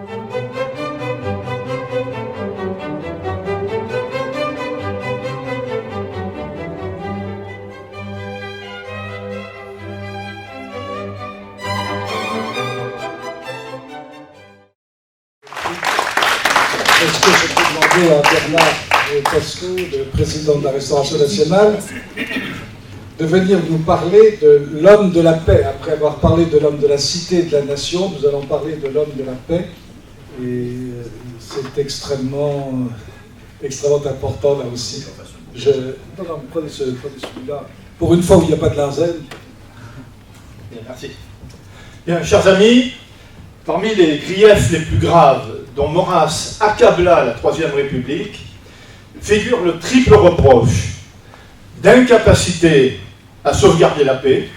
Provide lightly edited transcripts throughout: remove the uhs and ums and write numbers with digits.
Est-ce que je peux demander à Bernard Casco, le président de la Restauration nationale, de venir nous parler de l'homme de la paix. Après avoir parlé de l'homme de la cité et de la nation, nous allons parler de l'homme de la paix. Et c'est extrêmement important là aussi. Non, prenez celui-là. Pour une fois où il n'y a pas de Larsen. Bien, merci. Bien, chers amis, parmi les griefs les plus graves dont Maurras accabla la Troisième République, figure le triple reproche d'incapacité à sauvegarder la paix,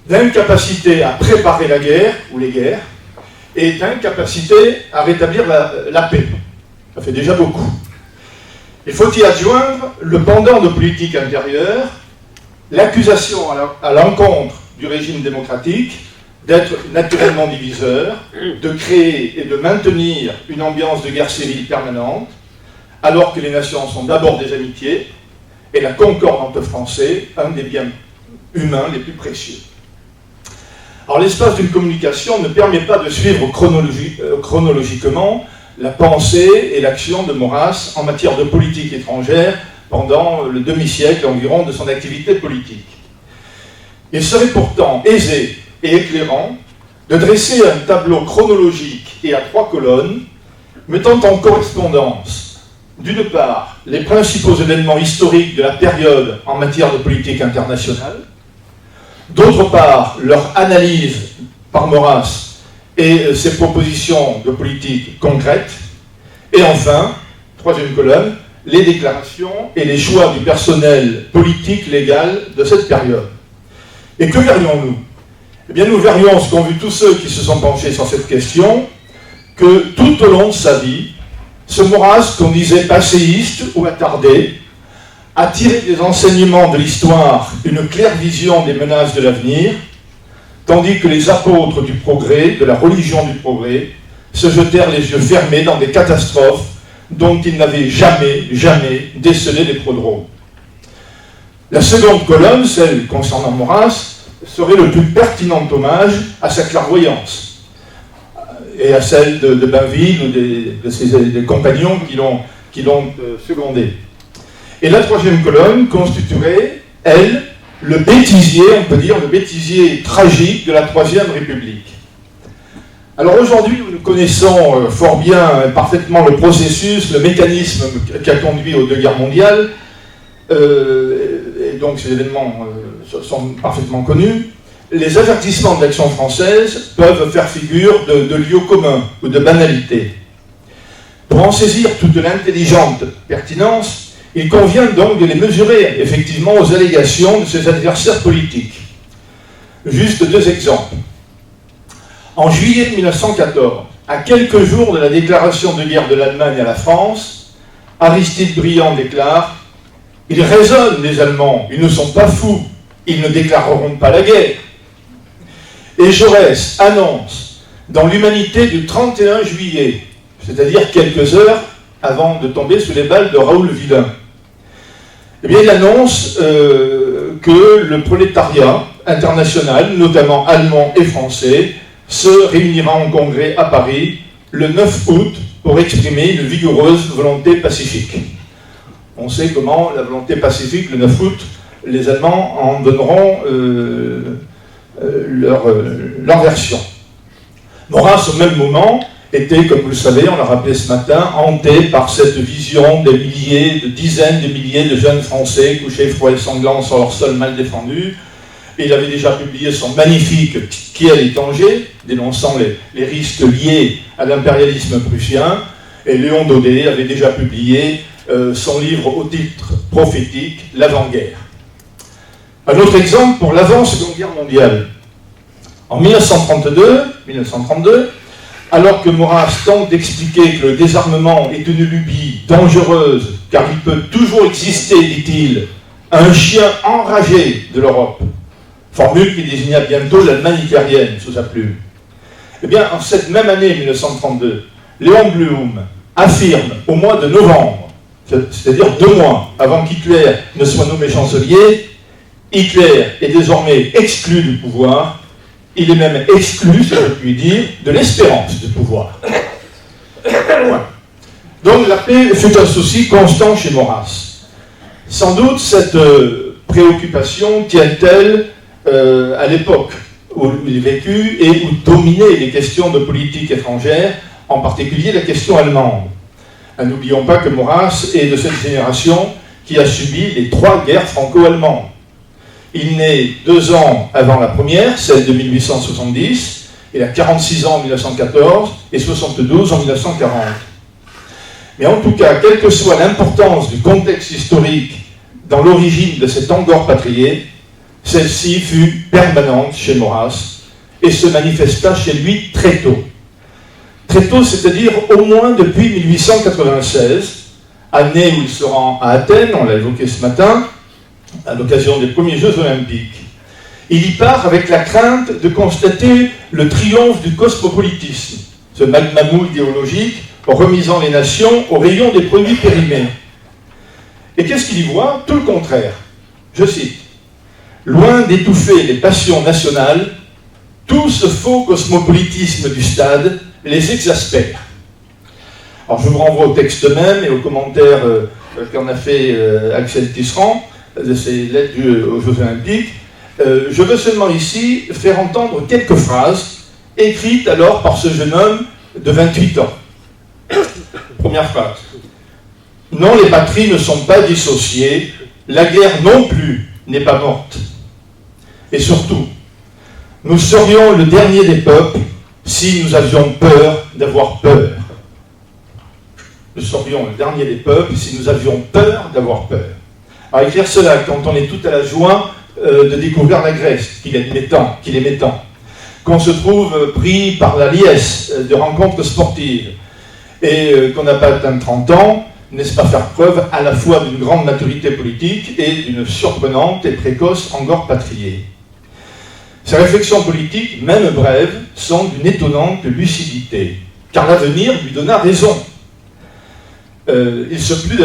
d'incapacité à préparer la guerre ou les guerres, et d'incapacité à rétablir la paix. Ça fait déjà beaucoup. Il faut y adjoindre le pendant de politique intérieure, l'accusation à l'encontre du régime démocratique d'être naturellement diviseur, de créer et de maintenir une ambiance de guerre civile permanente, alors que les nations sont d'abord des amitiés, et la concorde entre Français, un des biens humains les plus précieux. Alors l'espace d'une communication ne permet pas de suivre chronologiquement la pensée et l'action de Maurras en matière de politique étrangère pendant le demi-siècle environ de son activité politique. Il serait pourtant aisé et éclairant de dresser un tableau chronologique et à 3 colonnes, mettant en correspondance, d'une part, les principaux événements historiques de la période en matière de politique internationale, d'autre part, leur analyse par Maurras et ses propositions de politique concrètes, et enfin, troisième colonne, les déclarations et les choix du personnel politique légal de cette période. Et que verrions-nous ? Eh bien, nous verrions ce qu'ont vu tous ceux qui se sont penchés sur cette question, que tout au long de sa vie, ce Maurras, qu'on disait passéiste ou attardé, a tiré des enseignements de l'histoire une claire vision des menaces de l'avenir, tandis que les apôtres du progrès, de la religion du progrès, se jetèrent les yeux fermés dans des catastrophes dont ils n'avaient jamais décelé les prodromes. La seconde colonne, celle concernant Maurras, serait le plus pertinent hommage à sa clairvoyance et à celle de Bainville ou de ses compagnons qui l'ont secondé. Et la troisième colonne constituerait, elle, le bêtisier, on peut dire, le bêtisier tragique de la Troisième République. Alors aujourd'hui, nous connaissons fort bien, parfaitement le processus, le mécanisme qui a conduit aux 2 guerres mondiales, et donc ces événements sont parfaitement connus. Les avertissements de l'action française peuvent faire figure de lieux communs ou de banalité. Pour en saisir toute l'intelligente pertinence, il convient donc de les mesurer effectivement aux allégations de ses adversaires politiques. Juste 2 exemples. En juillet 1914, à quelques jours de la déclaration de guerre de l'Allemagne à la France, Aristide Briand déclare « Ils raisonnent, les Allemands, ils ne sont pas fous, ils ne déclareront pas la guerre. » Et Jaurès annonce, dans l'Humanité du 31 juillet, c'est-à-dire quelques heures avant de tomber sous les balles de Raoul Villain, eh bien, il annonce que le prolétariat international, notamment allemand et français, se réunira en congrès à Paris le 9 août pour exprimer une vigoureuse volonté pacifique. On sait comment la volonté pacifique, le 9 août, les Allemands en donneront leur version. Maurras, au même moment, était, comme vous le savez, on l'a rappelé ce matin, hanté par cette vision des milliers, de dizaines de milliers de jeunes Français couchés froids et sanglants sur leur sol mal défendu. Et il avait déjà publié son magnifique Qui est l'étranger, dénonçant les risques liés à l'impérialisme prussien. Et Léon Daudet avait déjà publié son livre au titre prophétique, L'avant-guerre. Un autre exemple pour l'avant-seconde guerre mondiale. En 1932, alors que Maurras tente d'expliquer que le désarmement est une lubie dangereuse, car il peut toujours exister, dit-il, un chien enragé de l'Europe, formule qui désigna bientôt l'Allemagne hitlérienne sous sa plume, Eh bien, en cette même année 1932, Léon Blum affirme au mois de novembre, c'est-à-dire 2 mois avant qu'Hitler ne soit nommé chancelier, Hitler est désormais exclu du pouvoir, il est même exclu, si je puis dire, de l'espérance du pouvoir. Voilà. Donc la paix fut un souci constant chez Maurras. Sans doute cette préoccupation tient-elle à l'époque où il vécut et où dominaient les questions de politique étrangère, en particulier la question allemande. N'oublions pas que Maurras est de cette génération qui a subi les 3 guerres franco-allemandes. Il naît 2 ans avant la première, celle de 1870, il a 46 ans en 1914 et 72 en 1940. Mais en tout cas, quelle que soit l'importance du contexte historique dans l'origine de cet Angor patrié, celle-ci fut permanente chez Maurras et se manifesta chez lui très tôt. Très tôt, c'est-à-dire au moins depuis 1896, année où il se rend à Athènes, on l'a évoqué ce matin, à l'occasion des premiers Jeux Olympiques. Il y part avec la crainte de constater le triomphe du cosmopolitisme, ce magma-moule idéologique remisant les nations au rayon des produits périmés. Et qu'est-ce qu'il y voit? Tout le contraire. Je cite. « Loin d'étouffer les passions nationales, tout ce faux cosmopolitisme du stade les exaspère. » Alors je vous renvoie au texte même et aux commentaires qu'en a fait Axel Tisserand de ses lettres aux Jeux Olympiques. Je veux seulement ici faire entendre quelques phrases écrites alors par ce jeune homme de 28 ans. Première phrase. « Non, les patries ne sont pas dissociées, la guerre non plus n'est pas morte. Et surtout, nous serions le dernier des peuples si nous avions peur d'avoir peur. Nous serions le dernier des peuples si nous avions peur d'avoir peur. » Alors écrire cela quand on est tout à la joie de découvrir la Grèce, qu'il aimait tant, qu'on se trouve pris par la liesse de rencontres sportives et qu'on n'a pas atteint 30 ans, n'est-ce pas faire preuve à la fois d'une grande maturité politique et d'une surprenante et précoce Angor patrié. Ces réflexions politiques, même brèves, sont d'une étonnante lucidité, car l'avenir lui donna raison. Il se plut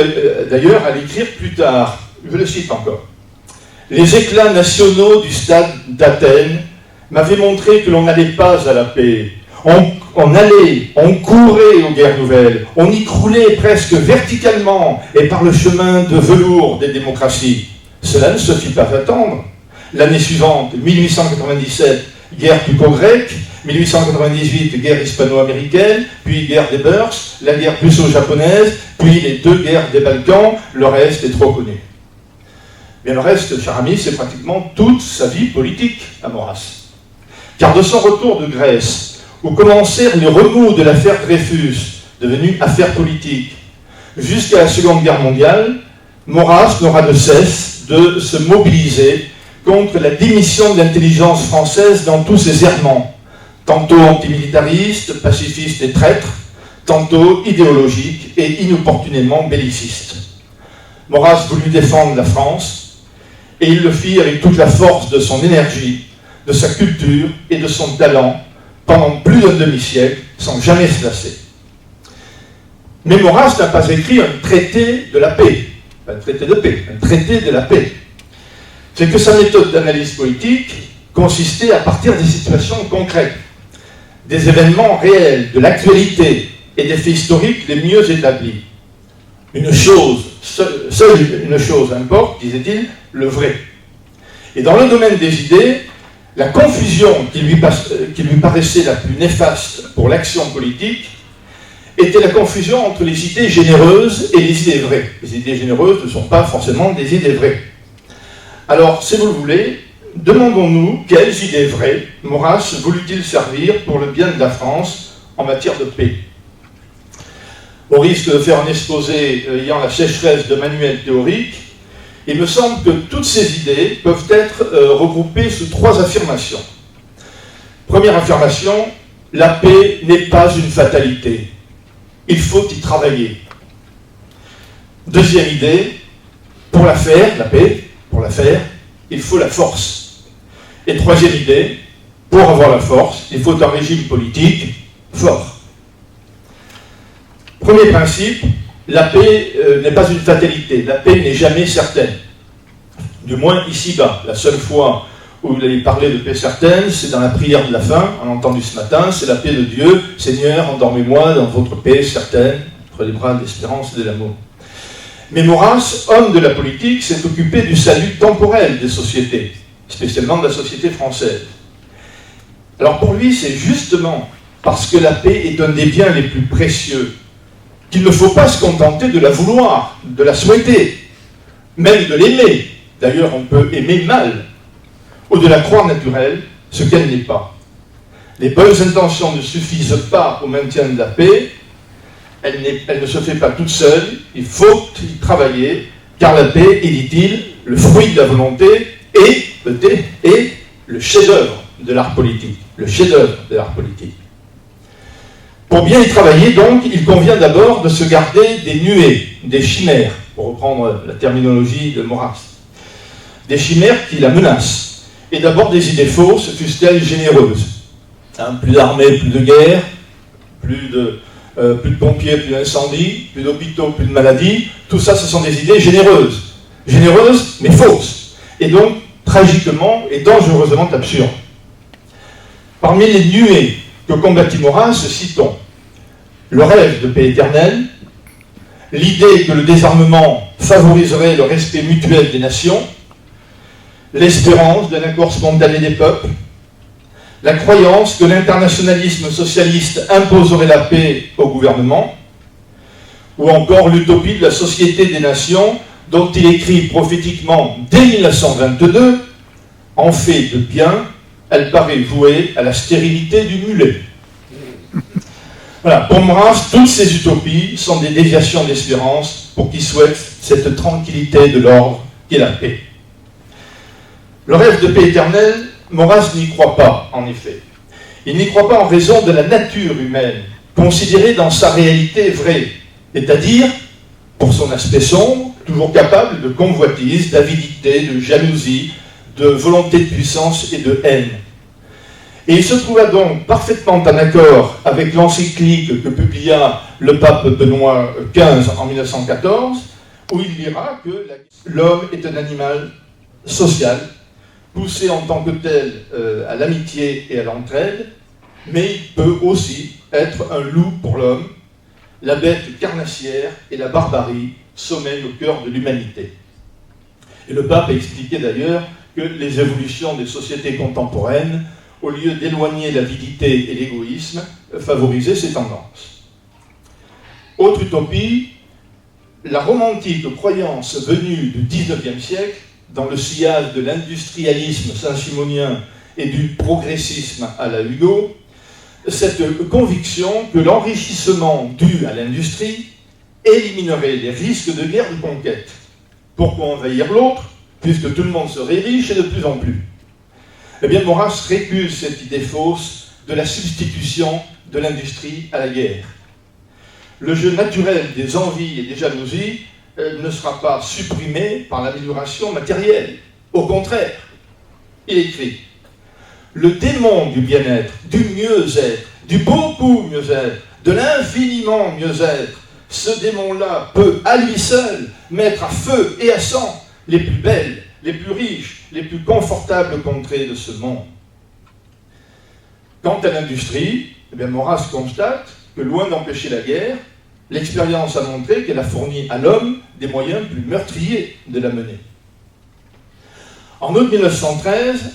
d'ailleurs à l'écrire plus tard. Je le cite encore. « Les éclats nationaux du stade d'Athènes m'avaient montré que l'on n'allait pas à la paix. On courait aux guerres nouvelles, on y croulait presque verticalement et par le chemin de velours des démocraties. Cela ne se fit pas attendre. L'année suivante, 1897, guerre turco-grecque, 1898, guerre hispano-américaine, puis guerre des Boers, la guerre russo-japonaise, puis les 2 guerres des Balkans, le reste est trop connu. » Mais le reste, cher ami, c'est pratiquement toute sa vie politique à Maurras. Car de son retour de Grèce, où commencèrent les remous de l'affaire Dreyfus, devenue affaire politique, jusqu'à la Seconde Guerre mondiale, Maurras n'aura de cesse de se mobiliser contre la démission de l'intelligence française dans tous ses errements, tantôt antimilitariste, pacifiste et traître, tantôt idéologique et inopportunément belliciste. Maurras voulut défendre la France, et il le fit avec toute la force de son énergie, de sa culture et de son talent, pendant plus d'un demi-siècle, sans jamais se lasser. Mais Maurras n'a pas écrit un traité de la paix, pas un traité de paix, un traité de la paix. C'est que sa méthode d'analyse politique consistait à partir des situations concrètes, des événements réels, de l'actualité et des faits historiques les mieux établis. Seule une chose importe, disait-il, le vrai. Et dans le domaine des idées, la confusion qui lui paraissait la plus néfaste pour l'action politique était la confusion entre les idées généreuses et les idées vraies. Les idées généreuses ne sont pas forcément des idées vraies. Alors, si vous le voulez, demandons-nous quelles idées vraies Maurras voulut-il servir pour le bien de la France en matière de paix. Au risque de faire un exposé ayant la sécheresse de manuels théoriques, il me semble que toutes ces idées peuvent être regroupées sous 3 affirmations. Première affirmation, la paix n'est pas une fatalité. Il faut y travailler. Deuxième idée, pour la faire, la paix, pour la faire, il faut la force. Et troisième idée, Pour avoir la force, il faut un régime politique fort. Premier principe, la paix n'est pas une fatalité, la paix n'est jamais certaine. Du moins ici-bas. La seule fois où vous allez parler de paix certaine, c'est dans la prière de la fin, on a entendu ce matin, c'est la paix de Dieu. Seigneur, endormez-moi dans votre paix certaine, entre les bras de l'espérance et de l'amour. Mais Maurras, homme de la politique, s'est occupé du salut temporel des sociétés, spécialement de la société française. Alors pour lui, c'est justement parce que la paix est un des biens les plus précieux qu'il ne faut pas se contenter de la vouloir, de la souhaiter, même de l'aimer. D'ailleurs, on peut aimer mal, ou de la croire naturelle, ce qu'elle n'est pas. Les bonnes intentions ne suffisent pas au maintien de la paix, elle ne se fait pas toute seule, il faut y travailler, car la paix est, dit-il, le fruit de la volonté et le chef-d'œuvre de l'art politique. Le chef-d'œuvre de l'art politique. Pour bien y travailler, donc, il convient d'abord de se garder des nuées, des chimères, pour reprendre la terminologie de Maurras. Des chimères qui la menacent. Et d'abord des idées fausses, fussent-elles généreuses. Plus d'armée, plus de guerre, plus de pompiers, plus d'incendies, plus d'hôpitaux, plus de maladies. Tout ça, ce sont des idées généreuses. Généreuses, mais fausses. Et donc, tragiquement et dangereusement absurdes. Parmi les nuées que combattit Maurras, citons le rêve de paix éternelle, l'idée que le désarmement favoriserait le respect mutuel des nations, l'espérance d'un accord spontané des peuples, la croyance que l'internationalisme socialiste imposerait la paix au gouvernement, ou encore l'utopie de la société des nations dont il écrit prophétiquement dès 1922, en fait de bien, elle paraît vouée à la stérilité du mulet. Voilà, pour Maurras, toutes ces utopies sont des déviations d'espérance pour qui souhaite cette tranquillité de l'ordre qu'est la paix. Le rêve de paix éternelle, Maurras n'y croit pas, en effet. Il n'y croit pas en raison de la nature humaine, considérée dans sa réalité vraie, c'est-à-dire, pour son aspect sombre, toujours capable de convoitise, d'avidité, de jalousie, de volonté de puissance et de haine. Et il se trouva donc parfaitement en accord avec l'encyclique que publia le pape Benoît XV en 1914, où il dira que l'homme est un animal social, poussé en tant que tel à l'amitié et à l'entraide, mais il peut aussi être un loup pour l'homme, la bête carnassière et la barbarie sommeillent au cœur de l'humanité. Et le pape a expliqué d'ailleurs que les évolutions des sociétés contemporaines, au lieu d'éloigner l'avidité et l'égoïsme, favorisaient ces tendances. Autre utopie, la romantique croyance venue du XIXe siècle, dans le sillage de l'industrialisme saint-simonien et du progressisme à la Hugo, cette conviction que l'enrichissement dû à l'industrie éliminerait les risques de guerre de conquête. Pourquoi envahir l'autre, puisque tout le monde serait riche et de plus en plus? Eh bien, Maurras récuse cette idée fausse de la substitution de l'industrie à la guerre. Le jeu naturel des envies et des jalousies ne sera pas supprimé par l'amélioration matérielle. Au contraire, il écrit « Le démon du bien-être, du mieux-être, du beaucoup mieux-être, de l'infiniment mieux-être, ce démon-là peut à lui seul mettre à feu et à sang les plus belles, les plus riches, les plus confortables contrées de ce monde. » Quant à l'industrie, eh bien Maurras constate que loin d'empêcher la guerre, l'expérience a montré qu'elle a fourni à l'homme des moyens plus meurtriers de la mener. En août 1913,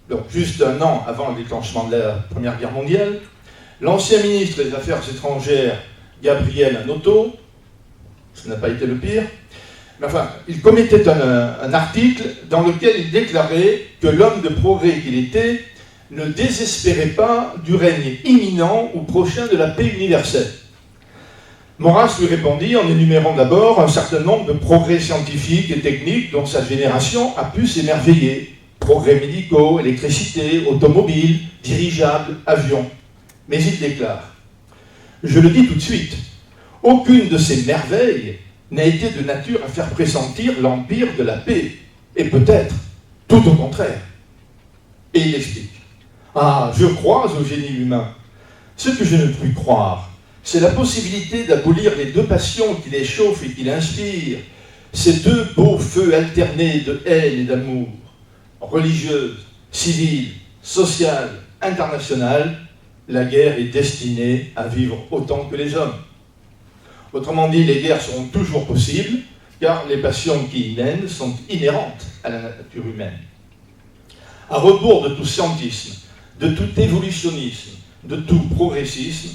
donc juste un an avant le déclenchement de la Première Guerre mondiale, l'ancien ministre des Affaires étrangères, Gabriel Hanotaux, ce n'a pas été le pire, mais enfin, il commettait un article dans lequel il déclarait que l'homme de progrès qu'il était ne désespérait pas du règne imminent ou prochain de la paix universelle. Maurras lui répondit en énumérant d'abord un certain nombre de progrès scientifiques et techniques dont sa génération a pu s'émerveiller. Progrès médicaux, électricité, automobiles, dirigeables, avions. Mais il déclare « Je le dis tout de suite, aucune de ces merveilles n'a été de nature à faire pressentir l'empire de la paix, et peut-être tout au contraire. » Et il explique Ah, je crois au génie humain. Ce que je ne puis croire, c'est la possibilité d'abolir les deux passions qui les chauffent et qui l'inspirent, ces deux beaux feux alternés de haine et d'amour, religieuse, civile, sociale, internationale. La guerre est destinée à vivre autant que les hommes. Autrement dit, les guerres seront toujours possibles, car les passions qui y mènent sont inhérentes à la nature humaine. À rebours de tout scientisme, de tout évolutionnisme, de tout progressisme,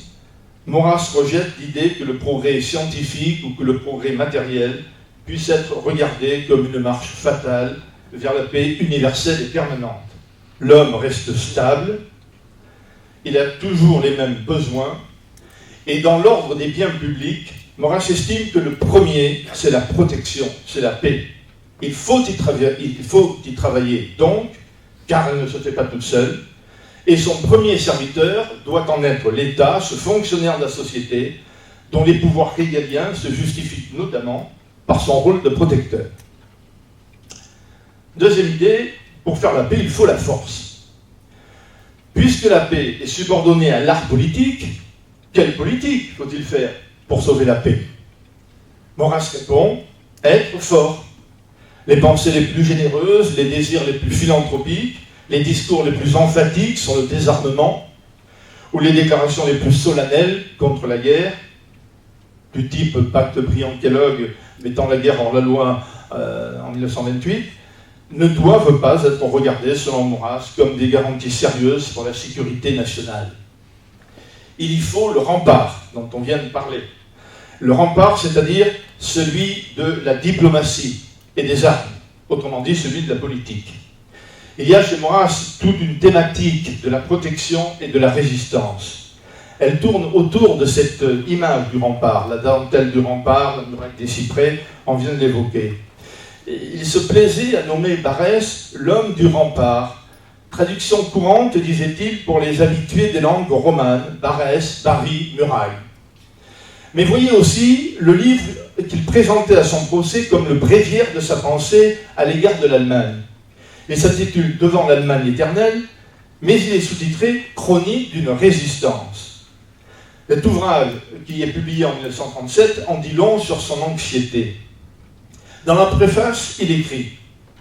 Maurras rejette l'idée que le progrès scientifique ou que le progrès matériel puisse être regardé comme une marche fatale vers la paix universelle et permanente. L'homme reste stable, il a toujours les mêmes besoins, et dans l'ordre des biens publics, Maurras estime que le premier, c'est la protection, c'est la paix. Il faut y travailler donc, car elle ne se fait pas toute seule, et son premier serviteur doit en être l'État, ce fonctionnaire de la société, dont les pouvoirs régaliens se justifient notamment par son rôle de protecteur. Deuxième idée, pour faire la paix, il faut la force. Puisque la paix est subordonnée à l'art politique, quelle politique faut-il faire pour sauver la paix? Maurras répond, être fort. Les pensées les plus généreuses, les désirs les plus philanthropiques, les discours les plus emphatiques sur le désarmement, ou les déclarations les plus solennelles contre la guerre, du type pacte Briand-Kellogg mettant la guerre hors la loi en 1928, ne doivent pas être regardés, selon Maurras, comme des garanties sérieuses pour la sécurité nationale. Il y faut le rempart dont on vient de parler. Le rempart, c'est-à-dire celui de la diplomatie et des armes, autrement dit celui de la politique. Il y a chez Maurras toute une thématique de la protection et de la résistance. Elle tourne autour de cette image du rempart, la dentelle du rempart, la muraille des cyprès, on vient de l'évoquer. Il se plaisait à nommer Barrès l'homme du rempart, traduction courante, disait-il, pour les habitués des langues romanes, Barrès, Bari, muraille. Mais voyez aussi le livre qu'il présentait à son procès comme le bréviaire de sa pensée à l'égard de l'Allemagne. Il s'intitule « Devant l'Allemagne éternelle », mais il est sous-titré « Chronique d'une résistance ». Cet ouvrage, qui est publié en 1937, en dit long sur son anxiété. Dans la préface, il écrit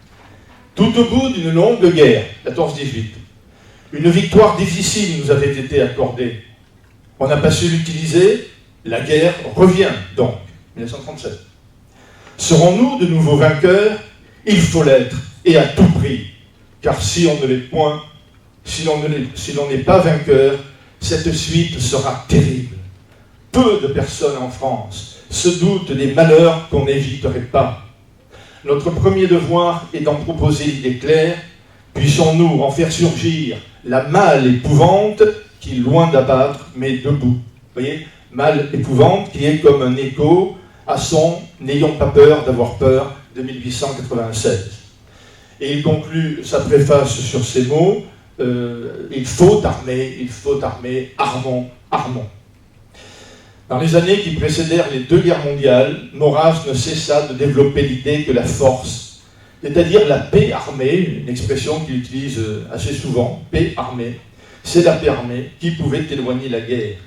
« Tout au bout d'une longue guerre, 14-18, une victoire difficile nous avait été accordée. On n'a pas su l'utiliser, la guerre revient donc, 1937. Serons-nous de nouveaux vainqueurs? Il faut l'être, et à tout prix, car si on ne l'est point, si l'on n'est pas vainqueur, cette suite sera terrible. Peu de personnes en France se doutent des malheurs qu'on n'éviterait pas. Notre premier devoir est d'en proposer l'idée claire, puissons-nous en faire surgir la mâle épouvante qui, loin d'abattre, met debout. Vous voyez, mâle épouvante qui est comme un écho à son « N'ayons pas peur d'avoir peur » de 1896. Et il conclut sa préface sur ces mots il faut armer, armons, armons. Dans les années qui précédèrent les deux guerres mondiales, Maurras ne cessa de développer l'idée que la force, c'est-à-dire la paix armée, une expression qu'il utilise assez souvent, paix armée, c'est la paix armée qui pouvait éloigner la guerre.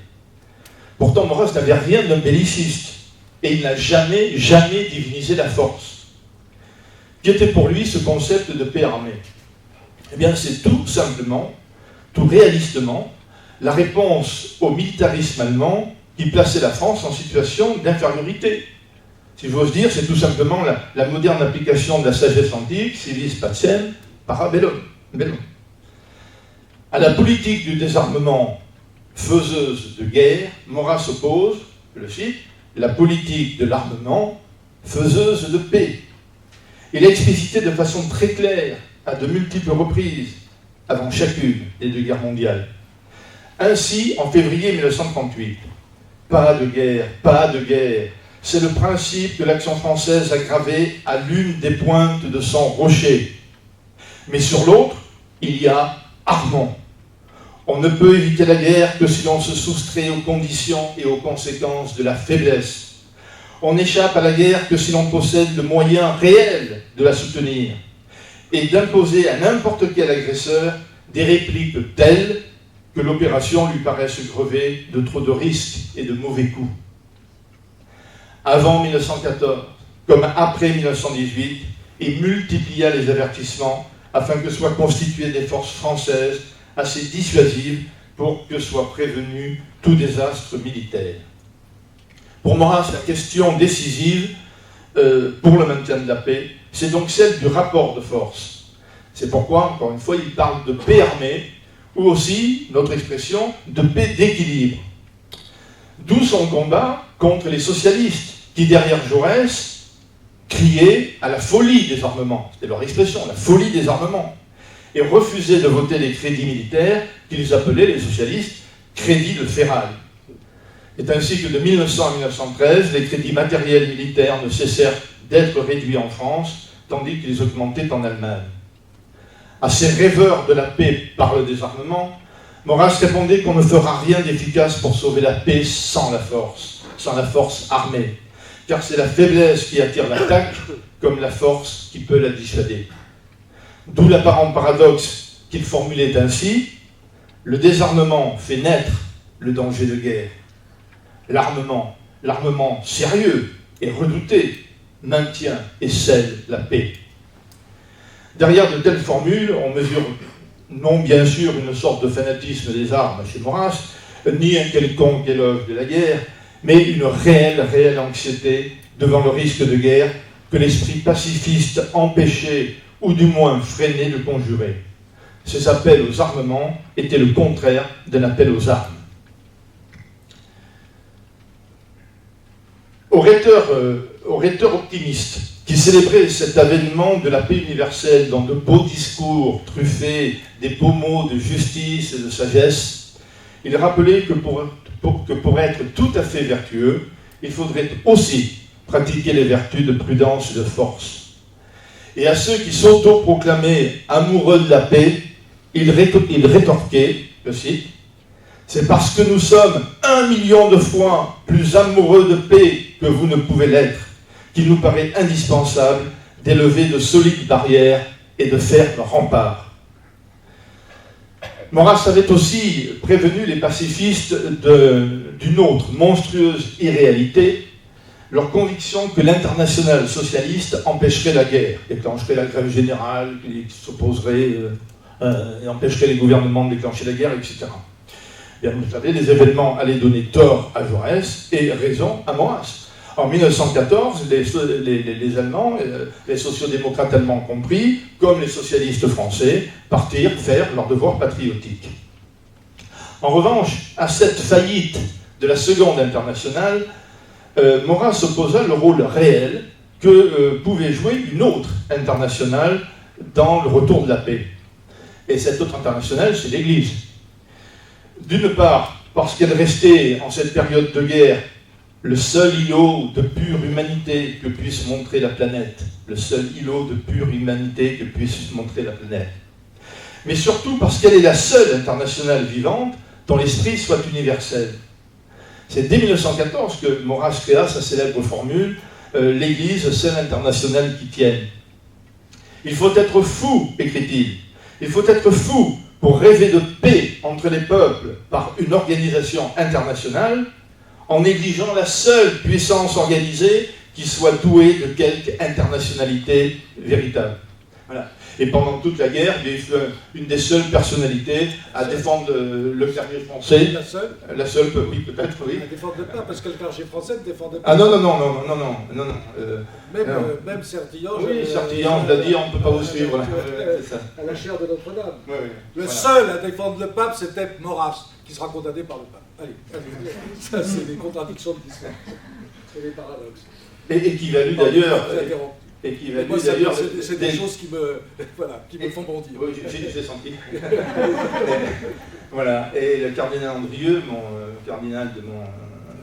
Pourtant, Maurras n'avait rien d'un belliciste, et il n'a jamais divinisé la force. Qu'était pour lui ce concept de paix armée? Eh bien, c'est tout simplement, tout réalistement, la réponse au militarisme allemand qui plaçait la France en situation d'infériorité. Si j'ose dire, c'est tout simplement la moderne application de la sagesse antique, civis pacem, para bellum. À la politique du désarmement faiseuse de guerre, Maurras oppose, je le cite, la politique de l'armement faiseuse de paix. Il a explicité de façon très claire, à de multiples reprises, avant chacune des deux guerres mondiales. Ainsi, en février 1938, pas de guerre, c'est le principe que l'action française a gravé à l'une des pointes de son rocher. Mais sur l'autre, il y a armons. On ne peut éviter la guerre que si l'on se soustrait aux conditions et aux conséquences de la faiblesse. On n'échappe à la guerre que si l'on possède le moyen réel de la soutenir et d'imposer à n'importe quel agresseur des répliques telles que l'opération lui paraisse grever de trop de risques et de mauvais coups. Avant 1914, comme après 1918, il multiplia les avertissements afin que soient constituées des forces françaises assez dissuasives pour que soit prévenu tout désastre militaire. Pour Maurras, la question décisive pour le maintien de la paix, c'est donc celle du rapport de force. C'est pourquoi, encore une fois, il parle de paix armée, ou aussi, notre expression, de paix d'équilibre. D'où son combat contre les socialistes, qui derrière Jaurès criaient à la folie des armements, c'était leur expression, la folie des armements, et refusaient de voter les crédits militaires qu'ils appelaient, les socialistes, crédits de ferraille. C'est ainsi que de 1900 à 1913, les crédits matériels militaires ne cessèrent d'être réduits en France, tandis qu'ils augmentaient en Allemagne. À ces rêveurs de la paix par le désarmement, Maurras répondait qu'on ne fera rien d'efficace pour sauver la paix sans la force armée, car c'est la faiblesse qui attire l'attaque, comme la force qui peut la dissuader. D'où l'apparent paradoxe qu'il formulait ainsi: le désarmement fait naître le danger de guerre. L'armement sérieux et redouté, maintient et scelle la paix. Derrière de telles formules, on mesure non bien sûr une sorte de fanatisme des armes chez Maurras, ni un quelconque éloge de la guerre, mais une réelle anxiété devant le risque de guerre que l'esprit pacifiste empêchait, ou du moins freinait, de conjurer. Ces appels aux armements étaient le contraire d'un appel aux armes. Au rhéteur optimiste qui célébrait cet avènement de la paix universelle dans de beaux discours truffés des beaux mots de justice et de sagesse, il rappelait que pour être tout à fait vertueux, il faudrait aussi pratiquer les vertus de prudence et de force. Et à ceux qui s'auto-proclamaient amoureux de la paix, il rétorquait, je cite, « C'est parce que nous sommes 1 million de fois plus amoureux de paix que vous ne pouvez l'être, qu'il nous paraît indispensable d'élever de solides barrières et de fermes remparts. » Maurras avait aussi prévenu les pacifistes d'une autre monstrueuse irréalité, leur conviction que l'internationale socialiste empêcherait la guerre, déclencherait la grève générale, qui s'opposerait et empêcherait les gouvernements de déclencher la guerre, etc. Bien, vous savez, les événements allaient donner tort à Jaurès et raison à Maurras. En 1914, les Allemands, les sociodémocrates allemands compris, comme les socialistes français, partirent faire leur devoir patriotique. En revanche, à cette faillite de la Seconde Internationale, Maurras opposa le rôle réel que pouvait jouer une autre internationale dans le retour de la paix. Et cette autre internationale, c'est l'Église. D'une part, parce qu'elle restait, en cette période de guerre, le seul îlot de pure humanité que puisse montrer la planète. Le seul îlot de pure humanité que puisse montrer la planète. Mais surtout parce qu'elle est la seule internationale vivante dont l'esprit soit universel. C'est dès 1914 que Maurras créa sa célèbre formule « L'Église, seule internationale qui tienne ». Il faut être fou, écrit-il. Il faut être fou pour rêver de paix entre les peuples par une organisation internationale en négligeant la seule puissance organisée qui soit douée de quelque internationalité véritable. Voilà. Et pendant toute la guerre, il fut une des seules personnalités à défendre le clergé français. La seule ? La seule, oui, peut-être, oui. À défendre pas, parce que le clergé français ne défendait pas. Ah non. Même Sertillange. Oui, Sertillange l'a dit, on ne peut pas vous suivre. Là. C'est ça. À la chaire de Notre-Dame. Oui. Le seul à défendre le pape, c'était Maurras, qui sera condamné par le pape. Allez. Ça, c'est les contradictions de l'histoire. C'est les paradoxes. Et qui valut d'ailleurs. Et moi, c'est des choses qui me font bondir. Oui, j'ai senti. Voilà. Et le cardinal Andrieux, cardinal de mon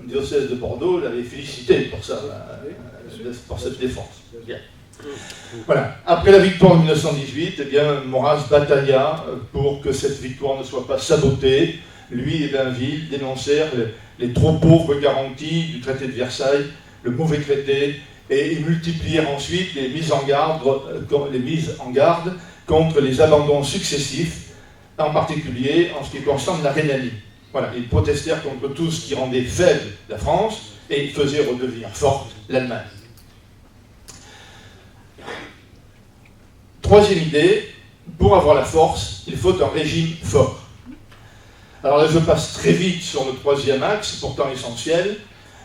diocèse de Bordeaux, l'avait félicité pour ça, pour cette défense. Bien. Voilà. Après la victoire en 1918, Maurras batailla pour que cette victoire ne soit pas sabotée. Lui et Bainville dénoncèrent les trop pauvres garanties du traité de Versailles, le mauvais traité, et ils multiplièrent ensuite les mises en garde contre les abandons successifs en particulier en ce qui concerne la Rhénanie. Voilà, ils protestèrent contre tout ce qui rendait faible la France et faisait redevenir forte l'Allemagne. Troisième idée, pour avoir la force, il faut un régime fort. Alors là, je passe très vite sur le troisième axe, pourtant essentiel.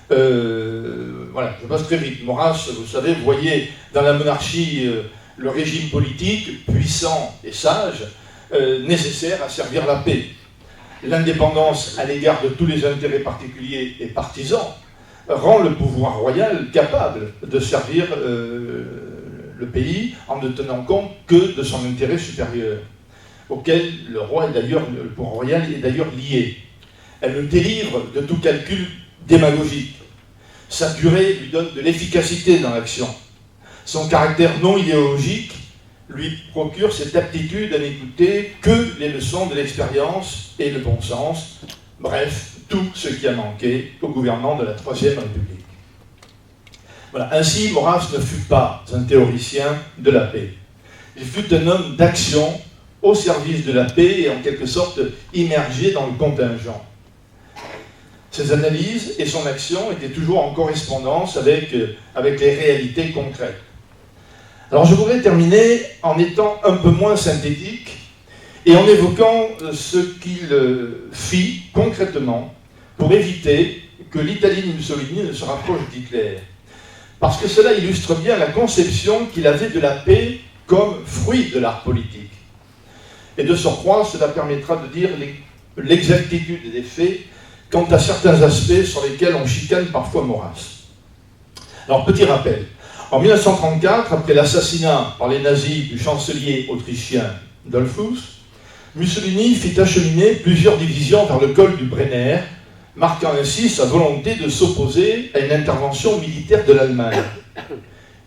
Voilà, je passe très vite. Maurras, vous savez, vous voyez dans la monarchie le régime politique puissant et sage, nécessaire à servir la paix. L'indépendance à l'égard de tous les intérêts particuliers et partisans rend le pouvoir royal capable de servir le pays en ne tenant compte que de son intérêt supérieur, auquel le pouvoir royal est d'ailleurs lié. Elle le délivre de tout calcul démagogique. Sa durée lui donne de l'efficacité dans l'action. Son caractère non idéologique lui procure cette aptitude à n'écouter que les leçons de l'expérience et le bon sens, bref, tout ce qui a manqué au gouvernement de la Troisième République. Voilà. Ainsi, Maurras ne fut pas un théoricien de la paix. Il fut un homme d'action au service de la paix et en quelque sorte immergé dans le contingent. Ses analyses et son action étaient toujours en correspondance avec les réalités concrètes. Alors je voudrais terminer en étant un peu moins synthétique et en évoquant ce qu'il fit concrètement pour éviter que l'Italie de Mussolini ne se rapproche d'Hitler. Parce que cela illustre bien la conception qu'il avait de la paix comme fruit de l'art politique. Et de surcroît, cela permettra de dire l'exactitude des faits quant à certains aspects sur lesquels on chicane parfois Maurras. Alors, petit rappel. En 1934, après l'assassinat par les nazis du chancelier autrichien Dollfuss, Mussolini fit acheminer plusieurs divisions vers le col du Brenner, marquant ainsi sa volonté de s'opposer à une intervention militaire de l'Allemagne.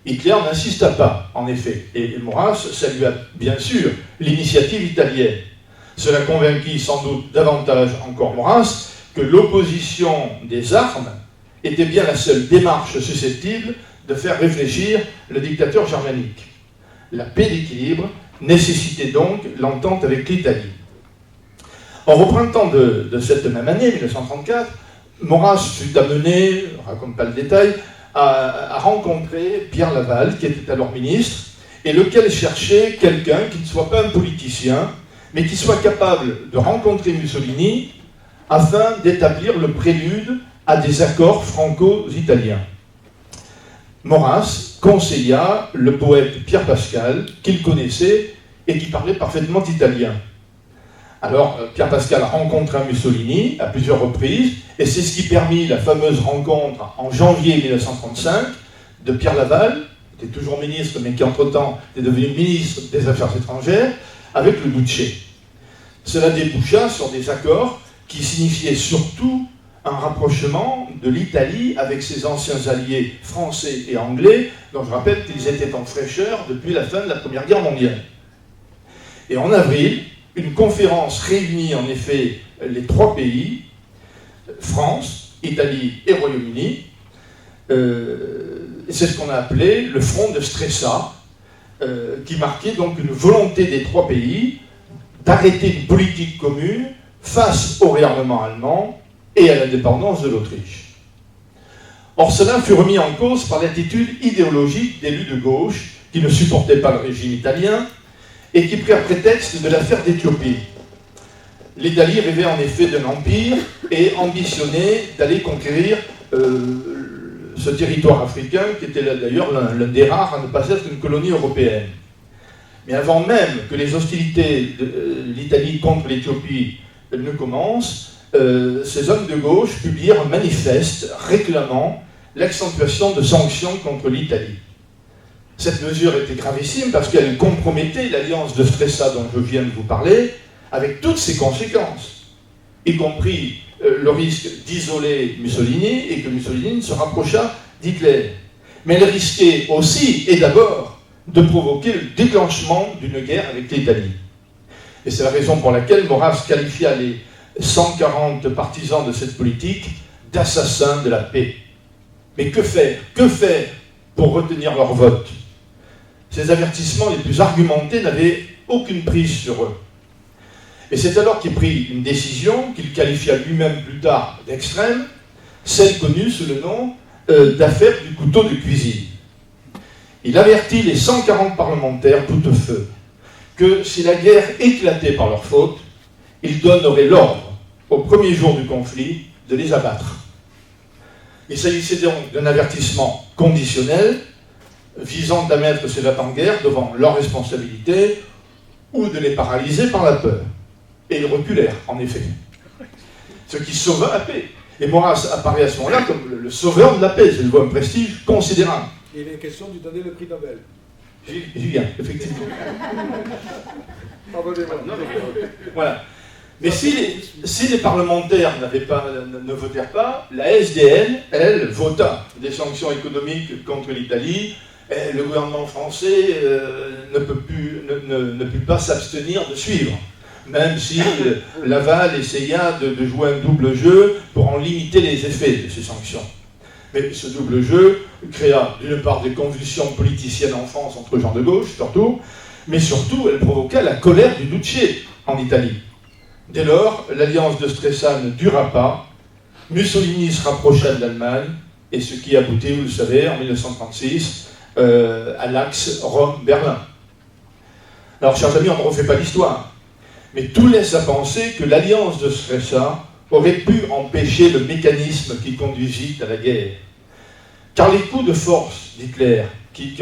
Hitler n'insista pas, en effet, et Maurras salua bien sûr l'initiative italienne. Cela convainquit sans doute davantage encore Maurras que l'opposition des armes était bien la seule démarche susceptible de faire réfléchir le dictateur germanique. La paix d'équilibre nécessitait donc l'entente avec l'Italie. Or, au printemps de cette même année, 1934, Maurras fut amené, je ne raconte pas le détail, à rencontrer Pierre Laval, qui était alors ministre, et lequel cherchait quelqu'un qui ne soit pas un politicien, mais qui soit capable de rencontrer Mussolini afin d'établir le prélude à des accords franco-italiens. Maurras conseilla le poète Pierre Pascal, qu'il connaissait et qui parlait parfaitement italien. Alors, Pierre Pascal rencontra Mussolini à plusieurs reprises, et c'est ce qui permit la fameuse rencontre en janvier 1935 de Pierre Laval, qui était toujours ministre, mais qui entre-temps est devenu ministre des Affaires étrangères, avec le Duce. Cela déboucha sur des accords qui signifiaient surtout un rapprochement de l'Italie avec ses anciens alliés français et anglais, dont je rappelle qu'ils étaient en fraîcheur depuis la fin de la Première Guerre mondiale. Et en avril, une conférence réunit en effet les trois pays, France, Italie et Royaume-Uni. C'est ce qu'on a appelé le front de Stresa, qui marquait donc une volonté des trois pays d'arrêter une politique commune face au réarmement allemand et à l'indépendance de l'Autriche. Or, cela fut remis en cause par l'attitude idéologique d'élus de gauche qui ne supportaient pas le régime italien et qui prirent prétexte de l'affaire d'Éthiopie. L'Italie rêvait en effet d'un empire et ambitionnait d'aller conquérir ce territoire africain qui était d'ailleurs l'un des rares à ne pas être une colonie européenne. Mais avant même que les hostilités de l'Italie contre l'Éthiopie ne commencent, ces hommes de gauche publièrent un manifeste réclamant l'accentuation de sanctions contre l'Italie. Cette mesure était gravissime parce qu'elle compromettait l'alliance de Stresa dont je viens de vous parler, avec toutes ses conséquences, y compris le risque d'isoler Mussolini et que Mussolini se rapprochât d'Hitler. Mais elle risquait aussi et d'abord de provoquer le déclenchement d'une guerre avec l'Italie. Et c'est la raison pour laquelle Maurras qualifia les 140 partisans de cette politique d'assassins de la paix. Mais que faire? Que faire pour retenir leur vote? Ces avertissements les plus argumentés n'avaient aucune prise sur eux. Et c'est alors qu'il prit une décision qu'il qualifia lui-même plus tard d'extrême, celle connue sous le nom d'affaire du couteau de cuisine. Il avertit les 140 parlementaires tout au feu que si la guerre éclatait par leur faute, il donnerait l'ordre, au premier jour du conflit, de les abattre. Il s'agissait donc d'un avertissement conditionnel visant à mettre ces attentes-guerre devant leur responsabilité ou de les paralyser par la peur. Et ils reculèrent, en effet. Ce qui sauva la paix. Et Maurras apparaît à ce moment-là comme le sauveur de la paix. C'est un prestige considérable. Il est question de lui donner le prix Nobel. J'y viens, effectivement. Pardonnez-moi. Voilà. Mais si les parlementaires ne votèrent pas, la SDN, elle, vota des sanctions économiques contre l'Italie. Le gouvernement français ne peut pas s'abstenir de suivre, même si Laval essaya de jouer un double jeu pour en limiter les effets de ces sanctions. Mais ce double jeu créa d'une part des convulsions politiciennes en France entre gens de gauche, surtout, mais surtout elle provoqua la colère du Duce en Italie. Dès lors, l'alliance de Stresa ne dura pas, Mussolini se rapprocha de l'Allemagne, et ce qui aboutit, vous le savez, en 1936, à l'axe Rome-Berlin. Alors, chers amis, on ne refait pas l'histoire, mais tout laisse à penser que l'alliance de Stresa aurait pu empêcher le mécanisme qui conduisit à la guerre. Car les coups de force d'Hitler qui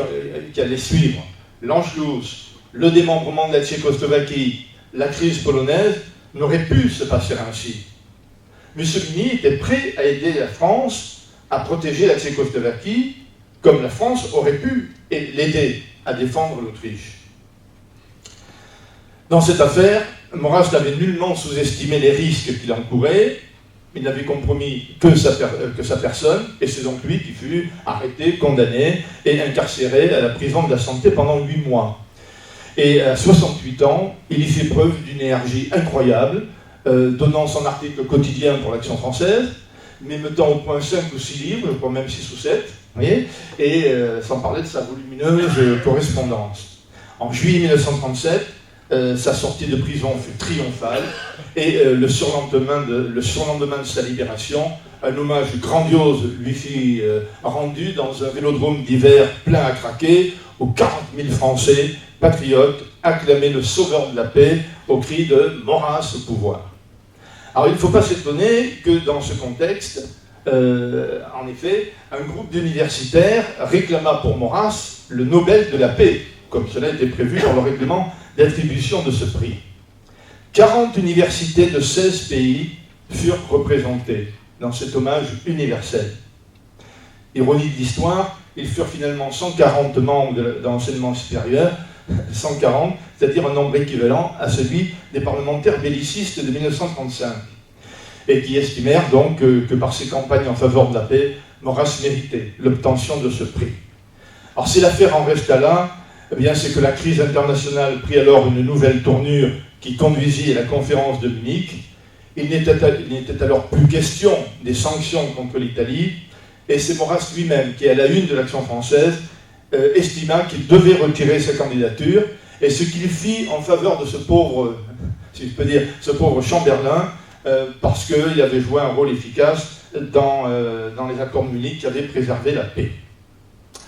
allaient suivre, l'Anschluss, le démembrement de la Tchécoslovaquie, la crise polonaise, n'auraient pu se passer ainsi. Mussolini était prêt à aider la France à protéger la Tchécoslovaquie, comme la France aurait pu l'aider à défendre l'Autriche. Dans cette affaire, Maurras n'avait nullement sous-estimé les risques qu'il encourait, il n'avait compromis que sa personne, et c'est donc lui qui fut arrêté, condamné et incarcéré à la prison de la Santé pendant 8 mois. Et à 68 ans, il y fait preuve d'une énergie incroyable, donnant son article quotidien pour l'Action française, mais mettant au point 5 ou 6 livres, je crois même 6 ou 7, voyez, et sans parler de sa volumineuse correspondance. En juillet 1937, sa sortie de prison fut triomphale, et le surlendemain de sa libération, un hommage grandiose lui fut rendu dans un vélodrome d'hiver plein à craquer, où 40 000 Français patriotes acclamaient le sauveur de la paix au cri de « Maurras au pouvoir ». Alors il ne faut pas s'étonner que dans ce contexte, en effet, un groupe d'universitaires réclama pour Maurras le Nobel de la paix, comme cela était prévu dans le règlement d'attribution de ce prix. 40 universités de 16 pays furent représentées dans cet hommage universel. Ironie de l'histoire, ils furent finalement 140 membres de l'enseignement supérieur, 140, c'est-à-dire un nombre équivalent à celui des parlementaires bellicistes de 1935, et qui estimèrent donc que par ses campagnes en faveur de la paix, Maurras méritait l'obtention de ce prix. Alors si l'affaire en resta là, eh bien c'est que la crise internationale prit alors une nouvelle tournure qui conduisit à la conférence de Munich. Il n'était alors plus question des sanctions contre l'Italie, et c'est Maurras lui-même qui, à la une de l'Action française, estima qu'il devait retirer sa candidature, et ce qu'il fit en faveur de ce pauvre, si je peux dire, ce pauvre Chamberlain, parce qu'il avait joué un rôle efficace dans les accords de Munich qui avaient préservé la paix.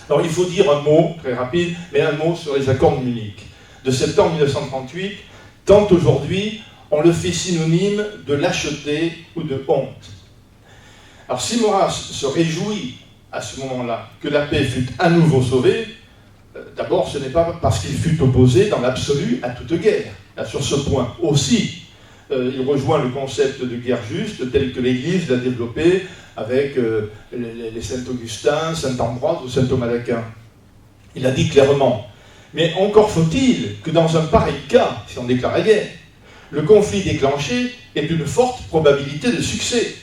Alors il faut dire un mot, très rapide, mais un mot sur les accords de Munich. De septembre 1938, tant aujourd'hui, on le fait synonyme de lâcheté ou de honte. Alors si Maurras se réjouit à ce moment-là que la paix fut à nouveau sauvée, d'abord ce n'est pas parce qu'il fut opposé dans l'absolu à toute guerre. Là, sur ce point aussi, il rejoint le concept de guerre juste tel que l'Église l'a développé avec les Saint-Augustin, Saint-Ambroise ou Saint-Thomas d'Aquin. Il a dit clairement, mais encore faut-il que dans un pareil cas, si on déclare la guerre, le conflit déclenché ait une forte probabilité de succès.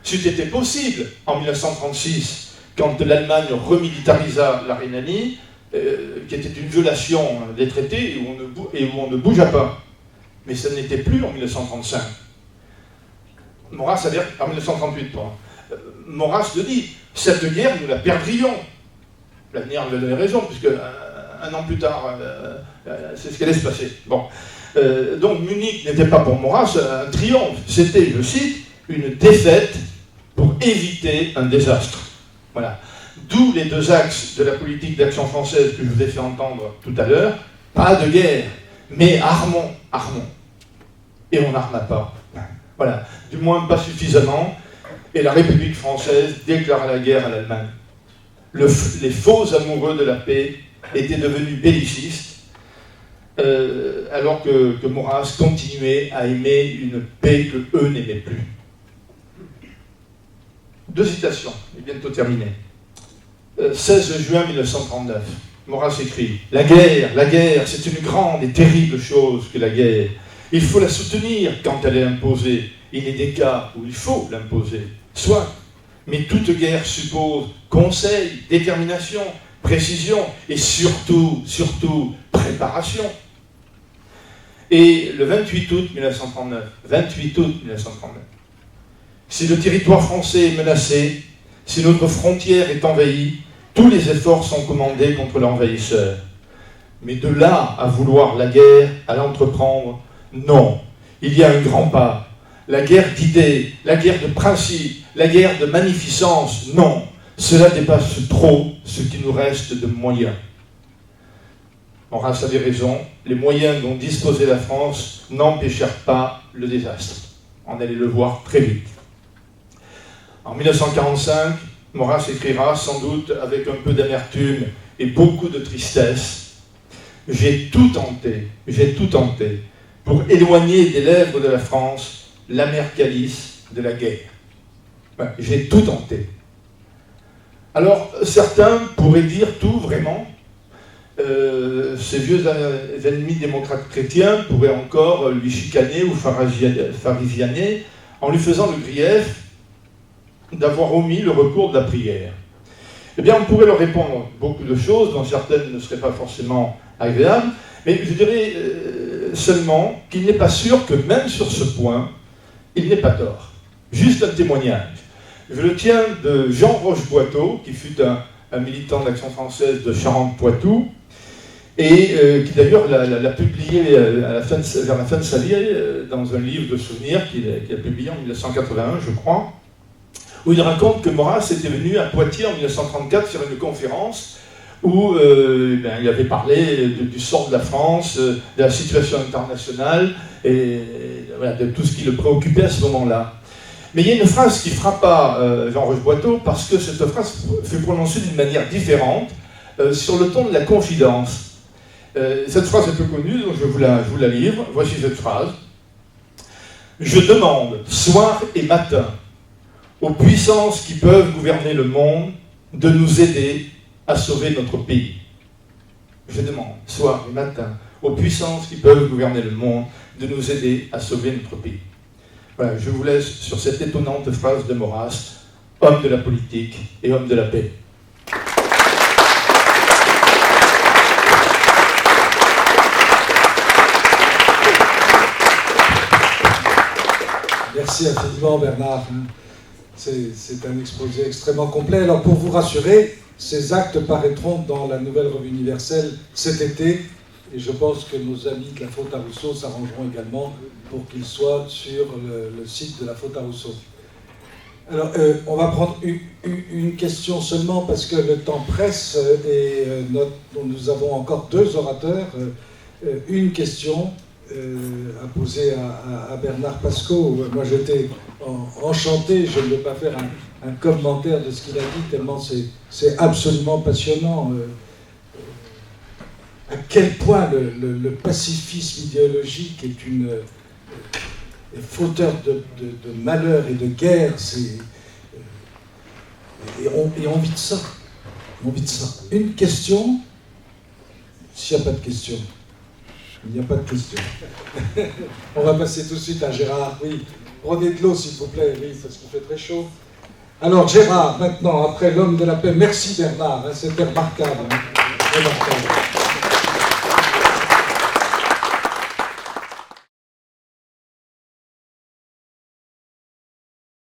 C'eût été possible en 1936, quand l'Allemagne remilitarisa la Rhénanie, qui était une violation des traités et où on ne bougea pas. Mais ça n'était plus en 1935. Maurras avait, en 1938, Maurras le dit, cette guerre, nous la perdrions. L'avenir nous a donné raison, puisque un an plus tard, c'est ce qui allait se passer. Bon. Donc Munich n'était pas pour Maurras un triomphe, c'était, je cite, une défaite pour éviter un désastre. Voilà. D'où les deux axes de la politique d'action française que je vous ai fait entendre tout à l'heure. Pas de guerre, mais armons. Et on n'arma pas. Voilà. Du moins pas suffisamment. Et la République française déclara la guerre à l'Allemagne. Les faux amoureux de la paix étaient devenus bellicistes, alors que Maurras continuait à aimer une paix que eux n'aimaient plus. Deux citations, et bientôt terminé. 16 juin 1939, Maurras écrit « La guerre, c'est une grande et terrible chose que la guerre. Il faut la soutenir quand elle est imposée. Il est des cas où il faut l'imposer. Soit, mais toute guerre suppose conseil, détermination, précision et surtout, préparation. » Et le 28 août 1939, si le territoire français est menacé, si notre frontière est envahie, tous les efforts sont commandés contre l'envahisseur. Mais de là à vouloir la guerre, à l'entreprendre, non. Il y a un grand pas. La guerre d'idées, la guerre de principes, la guerre de magnificence, non. Cela dépasse trop ce qui nous reste de moyens. Maurras avait raison, les moyens dont disposait la France n'empêchèrent pas le désastre. On allait le voir très vite. En 1945, Maurras écrira, sans doute avec un peu d'amertume et beaucoup de tristesse, « J'ai tout tenté pour éloigner des lèvres de la France l'amer calice de la guerre. J'ai tout tenté. » Alors, certains pourraient dire tout, vraiment. Ces vieux ennemis démocrates chrétiens pourraient encore lui chicaner ou pharisianer en lui faisant le grief d'avoir omis le recours de la prière. Eh bien, on pourrait leur répondre beaucoup de choses, dont certaines ne seraient pas forcément agréables, mais je dirais seulement qu'il n'est pas sûr que même sur ce point, il n'ait pas tort. Juste un témoignage. Je le tiens de Jean Rocheboiteau, qui fut un militant de l'Action française de Charente-Poitou, et qui d'ailleurs l'a publié vers la fin de sa vie dans un livre de souvenirs qu'il a publié en 1981, je crois, où il raconte que Maurras était venu à Poitiers en 1934 faire une conférence où il avait parlé du sort de la France, de la situation internationale et voilà, de tout ce qui le préoccupait à ce moment-là. Mais il y a une phrase qui frappa Jean Rocheboiteau parce que cette phrase fut prononcée d'une manière différente sur le ton de la confidence. Cette phrase est peu connue, donc je vous la livre. Voici cette phrase. « Je demande, soir et matin, aux puissances qui peuvent gouverner le monde de nous aider à sauver notre pays. » Je demande, soir et matin, aux puissances qui peuvent gouverner le monde de nous aider à sauver notre pays. Voilà, je vous laisse sur cette étonnante phrase de Maurras, homme de la politique et homme de la paix. Merci infiniment Bernard. C'est un exposé extrêmement complet. Alors pour vous rassurer, ces actes paraîtront dans la Nouvelle Revue Universelle cet été. Et je pense que nos amis de la Faute à Rousseau s'arrangeront également pour qu'ils soient sur le site de la Faute à Rousseau. Alors, on va prendre une question seulement parce que le temps presse et nous avons encore deux orateurs. Une question à poser à Bernard Pascot. Moi, j'étais enchanté. Je ne veux pas faire un commentaire de ce qu'il a dit, tellement c'est absolument passionnant. À quel point le pacifisme idéologique est fauteur de malheur et de guerre, et on vit de ça. On vit de ça. Une question, s'il n'y a pas de question. Il n'y a pas de question. On va passer tout de suite à Gérard. Oui, prenez de l'eau s'il vous plaît, oui, parce qu'il fait très chaud. Alors Gérard, maintenant, après l'homme de la paix, merci Bernard, hein, c'était remarquable. Remarquable.